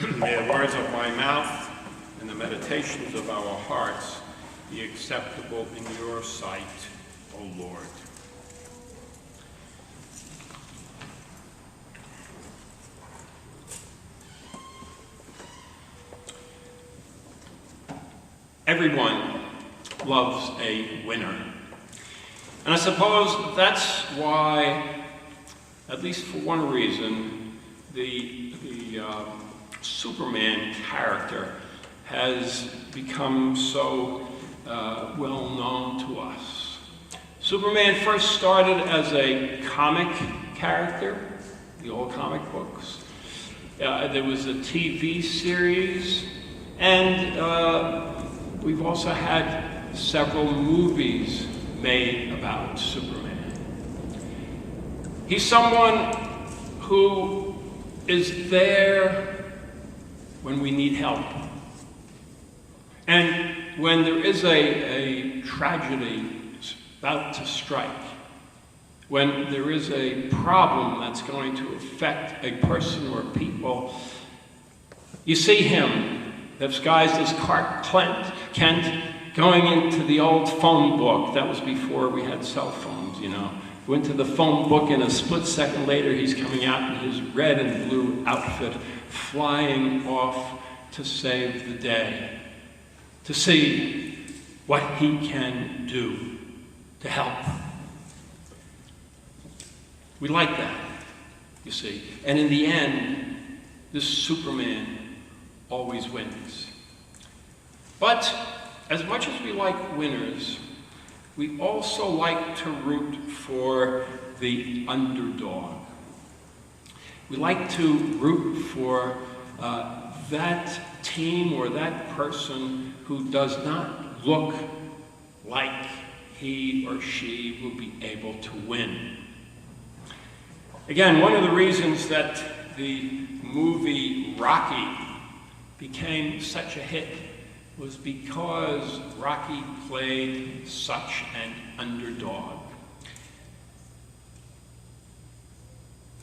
May the words of my mouth and the meditations of our hearts be acceptable in your sight, O Lord. Everyone loves a winner. And I suppose that's why, at least for one reason, the Superman character has become so well known to us. Superman first started as a comic character, the old comic books. There was a TV series, and we've also had several movies made about Superman. He's someone who is there when we need help. And when there is a tragedy about to strike, when there is a problem that's going to affect a person or people, you see him disguised as Clark Kent going into the old phone book. That was before we had cell phones, you know. Went to the phone book, and a split second later he's coming out in his red and blue outfit, flying off to save the day, to see what he can do to help. We like that, you see. And in the end, this Superman always wins. But as much as we like winners, we also like to root for the underdog. We like to root for that team or that person who does not look like he or she will be able to win. Again, one of the reasons that the movie Rocky became such a hit was because Rocky played such an underdog.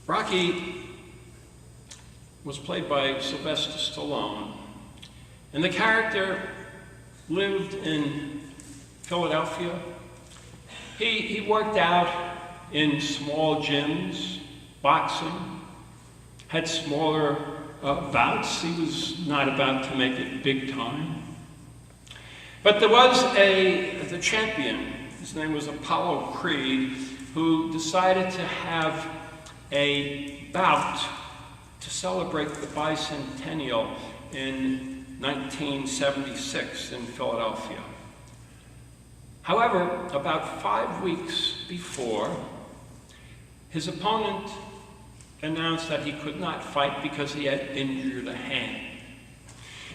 Rocky was played by Sylvester Stallone, and the character lived in Philadelphia. He worked out in small gyms, boxing, had smaller bouts. He was not about to make it big time. But there was the champion, his name was Apollo Creed, who decided to have a bout to celebrate the bicentennial in 1976 in Philadelphia. However, about 5 weeks before, his opponent announced that he could not fight because he had injured a hand.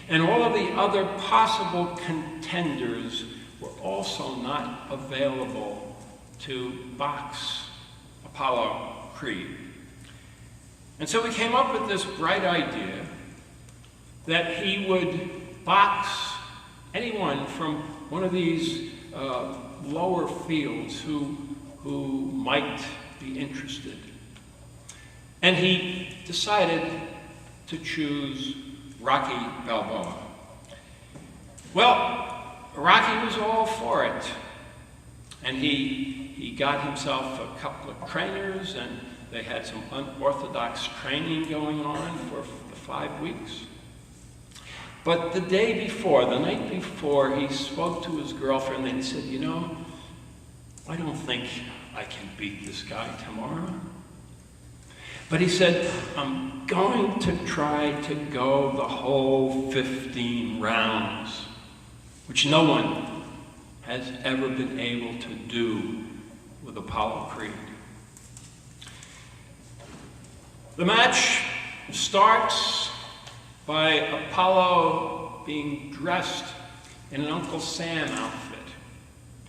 And all of the other possible contenders were also not available to box Apollo Creed. And so we came up with this bright idea that he would box anyone from one of these lower fields who might be interested. And he decided to choose Rocky Balboa. Well, Rocky was all for it. And he got himself a couple of trainers, and they had some unorthodox training going on for the 5 weeks. But the night before, he spoke to his girlfriend and he said, you know, I don't think I can beat this guy tomorrow. But he said, I'm going to try to go the whole 15 rounds, which no one has ever been able to do with Apollo Creed. The match starts by Apollo being dressed in an Uncle Sam outfit.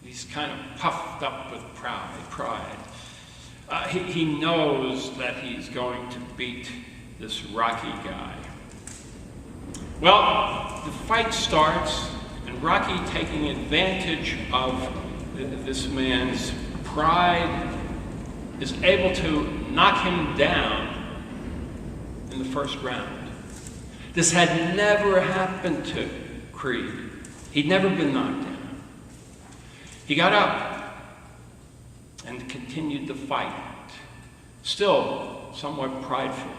He's kind of puffed up with pride. He knows that he's going to beat this Rocky guy. Well, the fight starts, and Rocky, taking advantage of this man's pride, is able to knock him down in the first round. This had never happened to Creed. He'd never been knocked down. He got up and continued the fight, still somewhat prideful.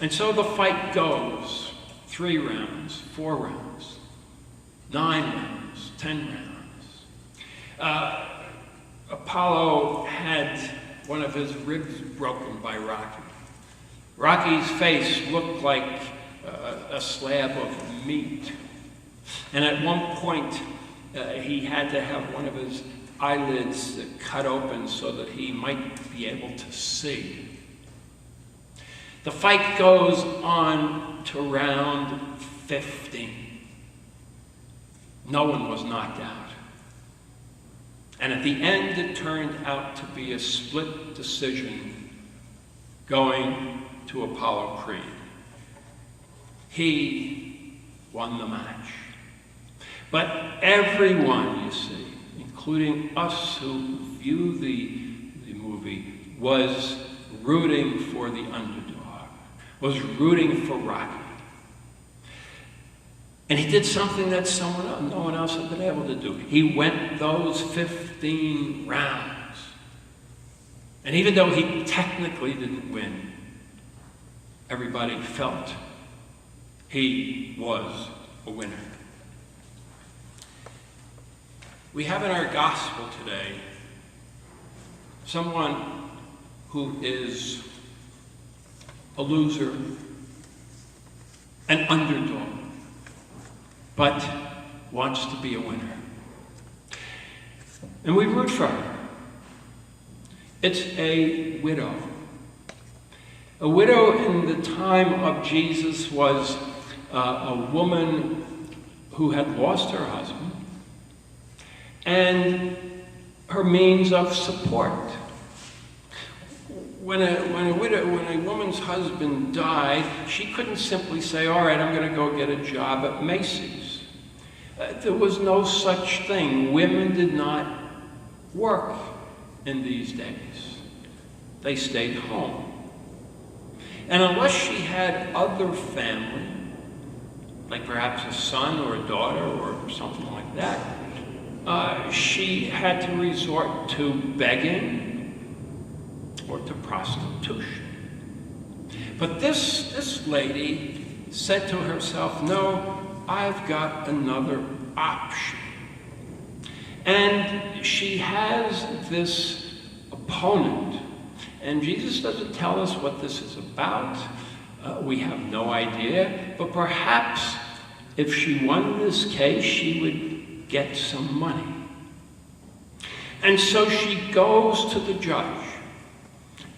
And so the fight goes 3 rounds, 4 rounds, 9 rounds, 10 rounds. Apollo had one of his ribs broken by Rocky. Rocky's face looked like a slab of meat. And at one point, he had to have one of his eyelids cut open so that he might be able to see. The fight goes on to round 15. No one was knocked out. And at the end, it turned out to be a split decision going to Apollo Creed. He won the match. But everyone, you see, including us who view the movie, was rooting for the underdog, was rooting for Rocky. And he did something that no one else had been able to do. He went those 15 rounds. And even though he technically didn't win, everybody felt he was a winner. We have in our gospel today someone who is a loser, an underdog, but wants to be a winner. And we root for her. It's a widow. A widow in the time of Jesus was a woman who had lost her husband and her means of support. When a woman's husband died, she couldn't simply say, all right, I'm going to go get a job at Macy's. There was no such thing. Women did not work in these days. They stayed home. And unless she had other family, like perhaps a son or a daughter or something like that, she had to resort to begging or to prostitution. But this lady said to herself, no, I've got another option. And she has this opponent. And Jesus doesn't tell us what this is about. We have no idea. But perhaps if she won this case, she would get some money. And so she goes to the judge.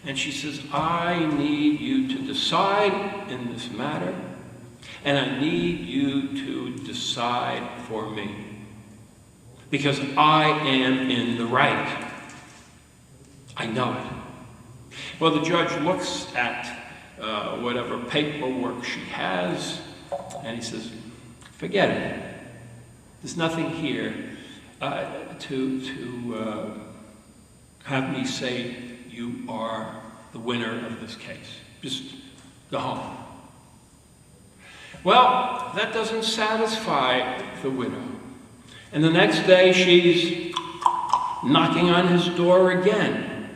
And she says, I need you to decide in this matter. And I need you to decide for me. Because I am in the right. I know it. Well, the judge looks at whatever paperwork she has, and he says, forget it. There's nothing here to have me say you are the winner of this case. Just go home. Well, that doesn't satisfy the widow. And the next day she's knocking on his door again.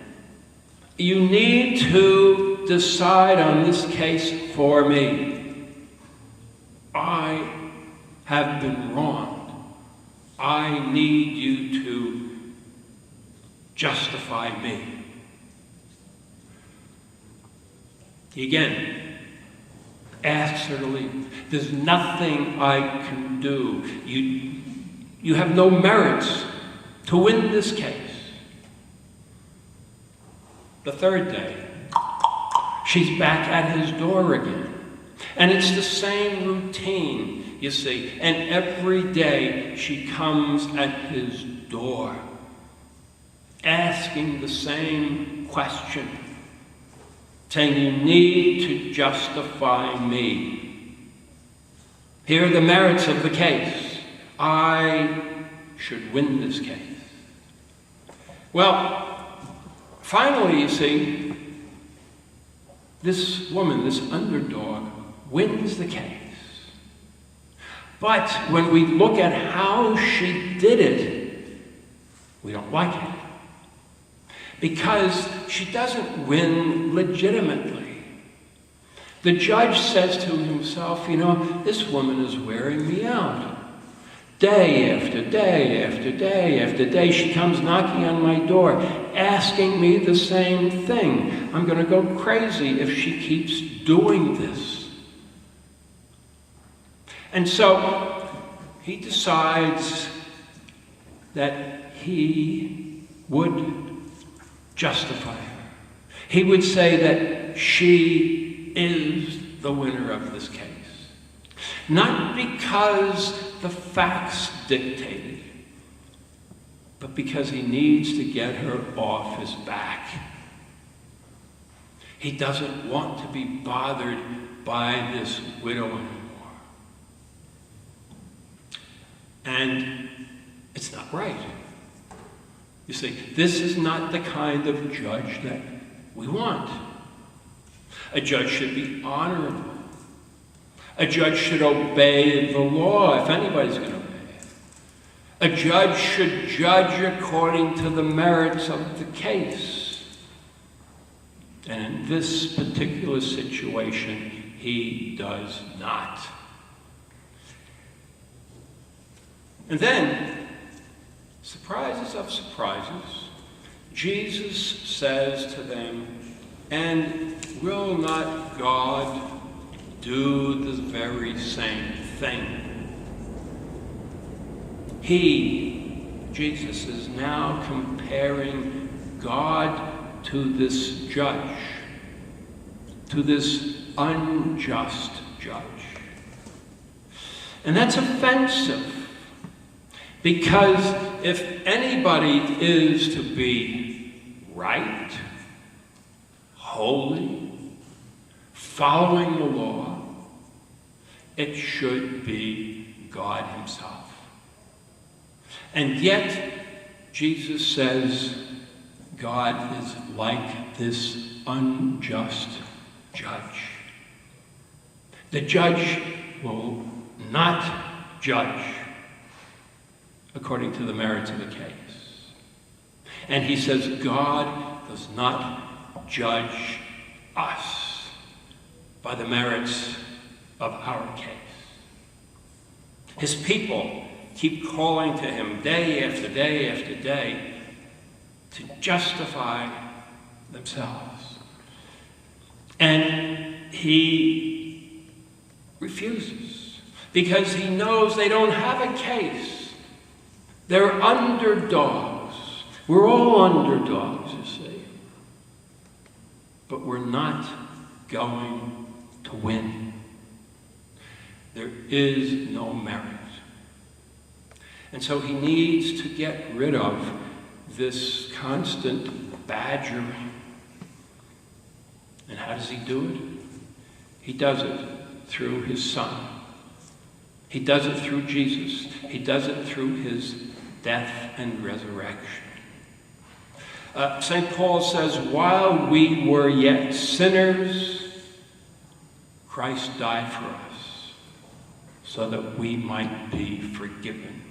You need to decide on this case for me. I have been wronged. I need you to justify me. He again asks her to leave. There's nothing I can do. You have no merits to win this case. The third day, she's back at his door again. And it's the same routine, you see. And every day she comes at his door, asking the same question, saying, you need to justify me. Here are the merits of the case. I should win this case. Well, finally, you see, this woman, this underdog, wins the case. But when we look at how she did it, we don't like it. Because she doesn't win legitimately. The judge says to himself, this woman is wearing me out. Day after day after day after day, she comes knocking on my door, asking me the same thing. I'm going to go crazy if she keeps doing this. And so he decides that he would justify her. He would say that she is the winner of this case. Not because the facts dictate it, but because he needs to get her off his back. He doesn't want to be bothered by this widow anymore. And it's not right. You see, this is not the kind of judge that we want. A judge should be honorable. A judge should obey the law, if anybody's going to obey it. A judge should judge according to the merits of the case. And in this particular situation, he does not. And then, surprises of surprises, Jesus says to them, "And will not God do the very same thing?" Jesus, is now comparing God to this judge, to this unjust judge. And that's offensive. Because if anybody is to be right, holy, following the law, it should be God himself. And yet, Jesus says God is like this unjust judge. The judge will not judge according to the merits of the case. And he says God does not judge us by the merits of our case. His people keep calling to him day after day after day to justify themselves. And he refuses because he knows they don't have a case. They're underdogs. We're all underdogs, you see. But we're not going to win. There is no merit. And so he needs to get rid of this constant badgering. And how does he do it? He does it through his Son. He does it through Jesus. He does it through his death and resurrection. St. Paul says, while we were yet sinners, Christ died for us so that we might be forgiven.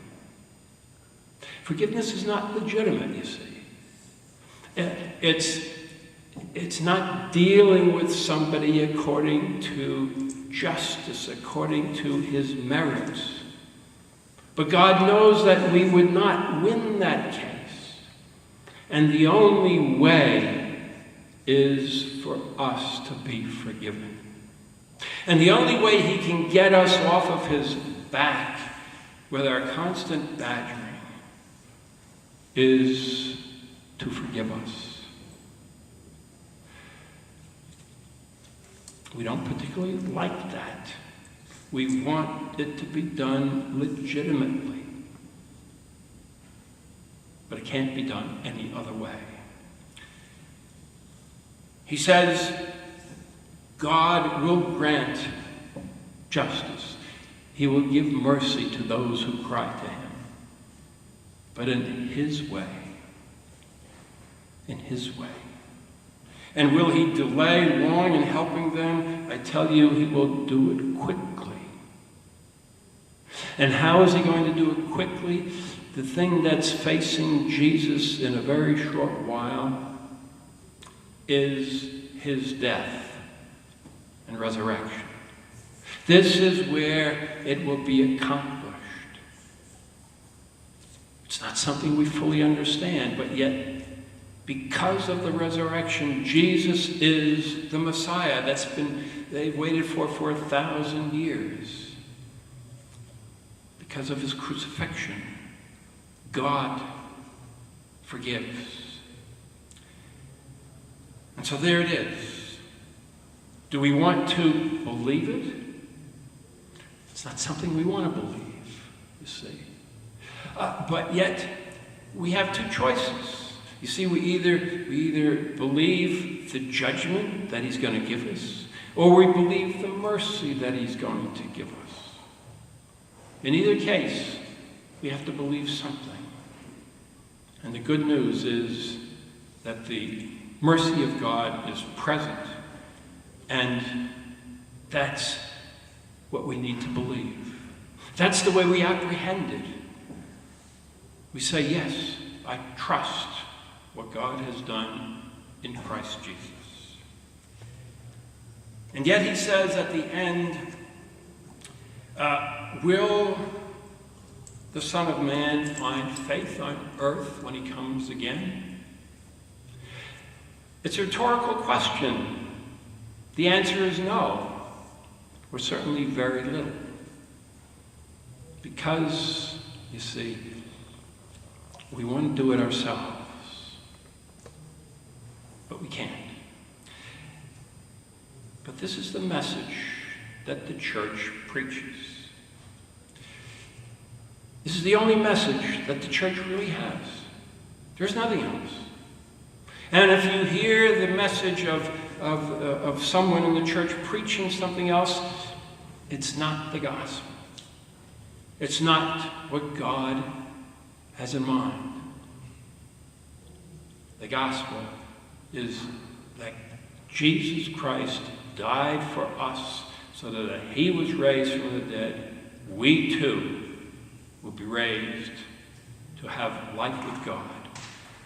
Forgiveness is not legitimate, you see. It's not dealing with somebody according to justice, according to his merits. But God knows that we would not win that case. And the only way is for us to be forgiven. And the only way he can get us off of his back with our constant badgering is to forgive us. We don't particularly like that. We want it to be done legitimately. But it can't be done any other way. He says, God will grant justice. He will give mercy to those who cry to him. But in his way. In his way. And will he delay long in helping them? I tell you, he will do it quickly. And how is he going to do it quickly? The thing that's facing Jesus in a very short while is his death and resurrection. This is where it will be accomplished. It's not something we fully understand, but yet, because of the resurrection, Jesus is the Messiah they've waited for 1,000 years. Because of his crucifixion, God forgives. And so there it is. Do we want to believe it? It's not something we want to believe, you see. But yet, we have two choices. You see, we either believe the judgment that he's going to give us, or we believe the mercy that he's going to give us. In either case, we have to believe something. And the good news is that the mercy of God is present, and that's what we need to believe. That's the way we apprehend it. We say, yes, I trust what God has done in Christ Jesus. And yet he says at the end, will the Son of Man find faith on earth when he comes again? It's a rhetorical question. The answer is no, or certainly very little. Because, you see, we want to do it ourselves, but we can't. But this is the message that the church preaches. This is the only message that the church really has. There's nothing else. And if you hear the message of someone in the church preaching something else, it's not the gospel. It's not what God has in mind. The gospel is that Jesus Christ died for us so that he was raised from the dead. We too will be raised to have life with God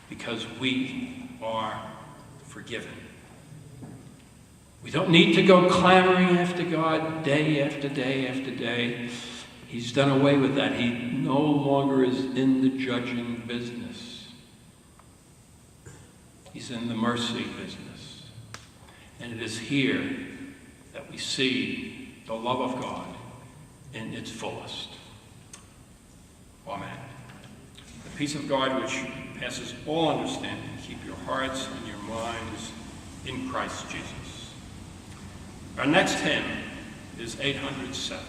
because we are forgiven. We don't need to go clamoring after God day after day after day. He's done away with that. He no longer is in the judging business. He's in the mercy business. And it is here that we see the love of God in its fullest. Amen. The peace of God which passes all understanding, keep your hearts and your minds in Christ Jesus. Our next hymn is 807.